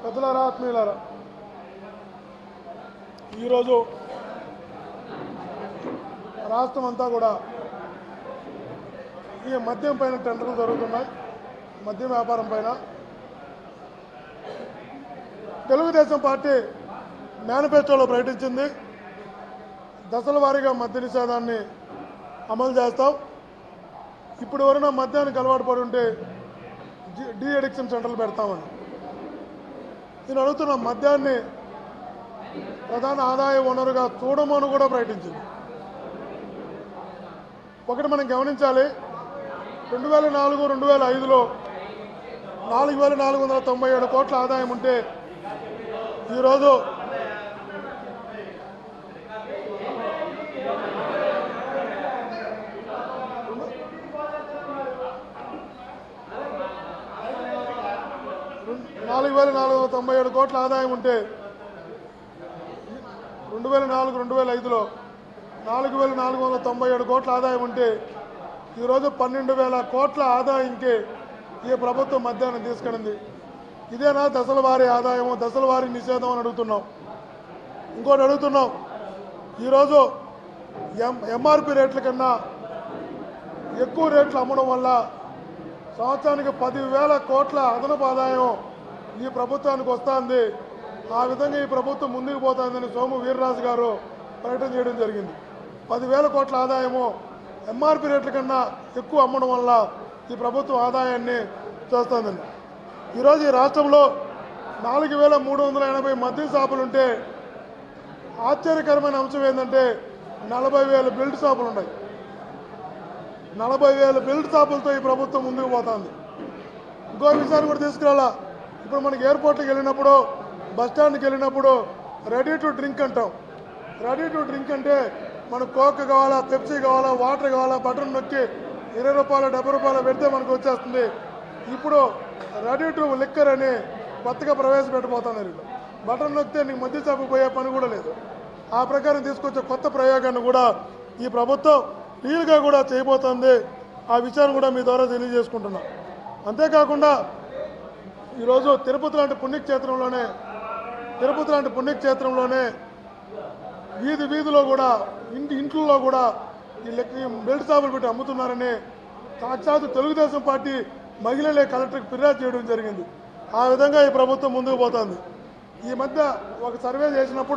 పెద్దలారా ఆత్మీయులారా ఈరోజు రాష్ట్రం అంతా కూడా ఈ మద్యం పైన టెండర్లు జరుగుతున్నాయి. మద్యం వ్యాపారం పైన తెలుగుదేశం పార్టీ మేనిఫెస్టోలో ప్రకటించింది, దశల వారీగా మద్య నిషేధాన్ని అమలు చేస్తాం. ఇప్పుడు ఎవరైనా మద్యానికి అలవాటు పడి ఉంటే డీ అడిక్షన్ సెంటర్లు పెడతామని. నేను అడుగుతున్న మద్యాన్ని ప్రధాన ఆదాయ వనరుగా చూడమని కూడా ప్రకటించింది. ఒకటి మనం గమనించాలి, 2004-2005లో 4,497 కోట్ల ఆదాయం ఉంటే ఈరోజు 4,497 కోట్ల ఆదాయం ఉంటే 2004-2005లో 4,497 కోట్ల ఆదాయం ఉంటే ఈరోజు 12,000 కోట్ల ఆదాయంకి ఈ ప్రభుత్వం మద్యాన్ని తీసుకెళ్ళింది. ఇదేనా దశల వారీ ఆదాయము, దశల వారీ నిషేధం అని అడుగుతున్నాం. ఇంకోటి అడుగుతున్నాం, ఈరోజు ఎంఆర్పి రేట్ల కన్నా ఎక్కువ రేట్లు అమ్మడం వల్ల సంవత్సరానికి 10,000 కోట్ల అదనపు ఆదాయం ఈ ప్రభుత్వానికి వస్తుంది. ఆ విధంగా ఈ ప్రభుత్వం ముందుకు పోతుందని సోము వీర్రాజు గారు ప్రకటన చేయడం జరిగింది. 10,000 కోట్ల ఆదాయము ఎంఆర్పి రేట్ల కన్నా ఎక్కువ అమ్మడం వల్ల ఈ ప్రభుత్వం ఆదాయాన్ని చేస్తుందండి. ఈరోజు ఈ రాష్ట్రంలో 4,380 మద్యం షాపులుంటే ఆశ్చర్యకరమైన అంశం ఏంటంటే 40,000 బెల్ట్ షాపులు ఉన్నాయి. 40,000 బెల్ట్ షాపులతో ఈ ప్రభుత్వం ముందుకు పోతుంది. ఇంకో విషయాన్ని కూడా తీసుకురాలా. ఇప్పుడు మనకి ఎయిర్పోర్ట్కి వెళ్ళినప్పుడు, బస్టాండ్కి వెళ్ళినప్పుడు రెడీ టు డ్రింక్ అంటాం. రెడీ టు డ్రింక్ అంటే మనకు కోక్ కావాలా, పెప్సీ కావాలా, వాటర్ కావాలా, బటన్ నొక్కి 20 రూపాయలు 70 రూపాయలు పెడితే మనకు వచ్చేస్తుంది. ఇప్పుడు రెడీ టు లిక్కర్ అని కొత్తగా ప్రవేశపెట్టబోతున్నారు. బటన్ నొక్కితే నీకు మద్య షాపుకు పోయే పని కూడా లేదు. ఆ ప్రకారం తీసుకొచ్చే కొత్త ప్రయోగాన్ని కూడా ఈ ప్రభుత్వం రియల్గా కూడా చేయబోతుంది. ఆ విషయాన్ని కూడా మీ ద్వారా తెలియజేసుకుంటున్నా. అంతేకాకుండా ఈరోజు తిరుపతి లాంటి పుణ్యక్షేత్రంలోనే వీధిలో కూడా ఇంట్లో కూడా ఈ బెల్ట్ షాపులు పెట్టి అమ్ముతున్నారని సాక్షాత్తు తెలుగుదేశం పార్టీ మహిళలే కలెక్టర్కి ఫిర్యాదు చేయడం జరిగింది. ఆ విధంగా ఈ ప్రభుత్వం ముందుకు పోతుంది. ఈ మధ్య ఒక సర్వే చేసినప్పుడు